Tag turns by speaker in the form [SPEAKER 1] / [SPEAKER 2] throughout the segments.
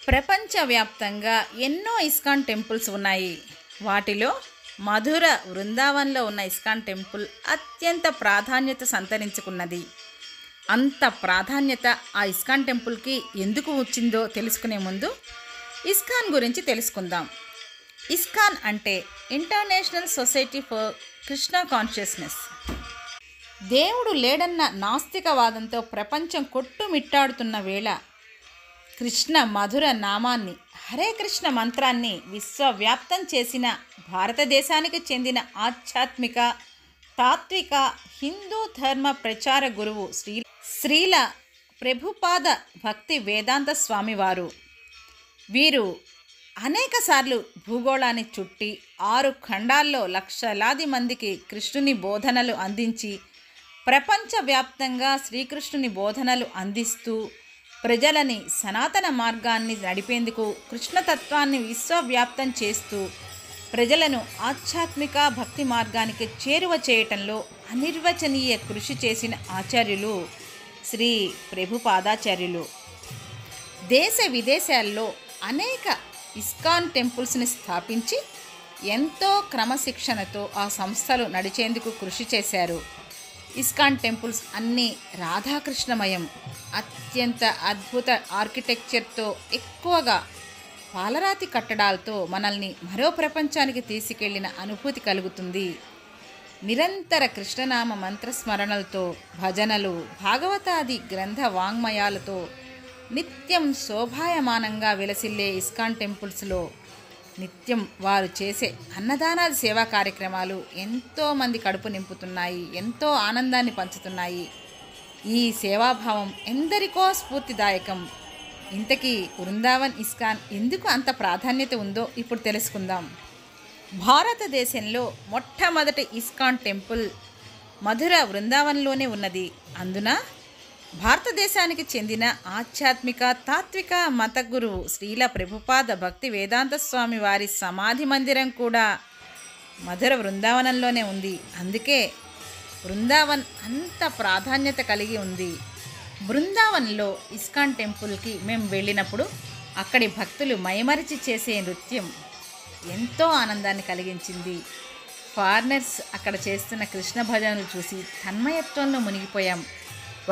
[SPEAKER 1] ప్రపంచవ్యాప్తంగా ఎన్నో ISKCON temples ఉన్నాయి. వాటిలో మధుర బృందావన్లో ఉన్న ఇస్కాన్ టెంపుల్ అత్యంత ప్రాధాన్యత సంతరించుకున్నది. అంత ప్రాధాన్యత ఆ ఇస్కాన్ టెంపుల్కి ఎందుకు వచ్చిందో తెలుసుకునే ముందు ఇస్కాన్ గురించి తెలుసుకుందాం. ఇస్కాన్ అంటే international society for Krishna consciousness. దేవుడు లేడన్న నాస్తికవాదంతో ప్రపంచం కొట్టుమిట్టాడుతున్న వేళ కృష్ణ మధుర నామాన్ని, హరే కృష్ణ మంత్రాన్ని విశ్వవ్యాప్తం చేసిన భారతదేశానికి చెందిన ఆధ్యాత్మిక, తాత్విక హిందూ ధర్మ ప్రచార గురువు శ్రీల ప్రభుపాద భక్తి వేదాంత స్వామివారు. వీరు అనేకసార్లు భూగోళాన్ని చుట్టి 6 ఖండాల్లో లక్షలాది మందికి కృష్ణుని బోధనలు అందించి ప్రపంచవ్యాప్తంగా శ్రీకృష్ణుని బోధనలు అందిస్తూ ప్రజలని సనాతన మార్గాన్ని నడిపేందుకు, కృష్ణతత్వాన్ని విశ్వవ్యాప్తం చేస్తూ ప్రజలను ఆధ్యాత్మిక భక్తి మార్గానికి చేరువ చేయటంలో అనిర్వచనీయ కృషి చేసిన ఆచార్యులు శ్రీ ప్రభుపాదాచార్యులు. దేశ విదేశాల్లో అనేక ఇస్కాన్ టెంపుల్స్ని స్థాపించి ఎంతో క్రమశిక్షణతో ఆ సంస్థలు నడిచేందుకు కృషి చేశారు. ఇస్కాన్ టెంపుల్స్ అన్నీ రాధాకృష్ణమయం, అత్యంత అద్భుత ఆర్కిటెక్చర్తో, ఎక్కువగా పాలరాతి కట్టడాలతో మనల్ని మరో ప్రపంచానికి తీసుకెళ్లిన అనుభూతి కలుగుతుంది. నిరంతర కృష్ణనామ మంత్రస్మరణలతో, భజనలు, భాగవతాది గ్రంథ వాంగ్మయాలతో నిత్యం శోభాయమానంగా విలసిల్లే ఇస్కాన్ టెంపుల్స్లో నిత్యం వారు చేసే అన్నదానాది సేవా కార్యక్రమాలు ఎంతోమంది కడుపు నింపుతున్నాయి, ఎంతో ఆనందాన్ని పంచుతున్నాయి. ఈ సేవాభావం ఎందరికో స్ఫూర్తిదాయకం. ఇంతకీ బృందావన్ ఇస్కాన్ ఎందుకు అంత ప్రాధాన్యత ఉందో ఇప్పుడు తెలుసుకుందాం. భారతదేశంలో మొట్టమొదటి ఇస్కాన్ టెంపుల్ మధుర బృందావన్లోనే ఉన్నది. అందున భారతదేశానికి చెందిన ఆధ్యాత్మిక, తాత్విక మత గురువు శ్రీల ప్రభుపాద భక్తి వేదాంత స్వామి వారి సమాధి మందిరం కూడా మధుర బృందావనంలోనే ఉంది. అందుకే బృందావన్ అంత ప్రాధాన్యత కలిగి ఉంది. బృందావన్లో ఇస్కాన్ టెంపుల్కి మేము వెళ్ళినప్పుడు అక్కడి భక్తులు మైమరిచి చేసే నృత్యం ఎంతో ఆనందాన్ని కలిగించింది. ఫారినర్స్ అక్కడ చేస్తున్న కృష్ణ భజనలు చూసి తన్మయత్వంలో మునిగిపోయాం.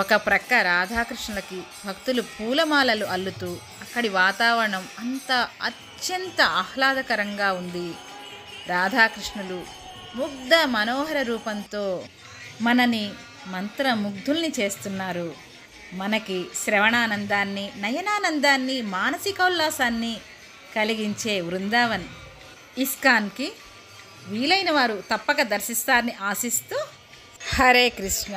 [SPEAKER 1] ఒక ప్రక్క రాధాకృష్ణులకి భక్తులు పూలమాలలు అల్లుతూ అక్కడి వాతావరణం అంతా అత్యంత ఆహ్లాదకరంగా ఉంది. రాధాకృష్ణులు ముగ్ధ మనోహర రూపంతో మనని మంత్రముగ్ధుల్ని చేస్తున్నారు. మనకి శ్రవణానందాన్ని, నయనానందాన్ని, మానసికోల్లాసాన్ని కలిగించే బృందావన్ ఇస్కాన్కి వీలైన వారు తప్పక దర్శిస్తారని ఆశిస్తూ హరే కృష్ణ.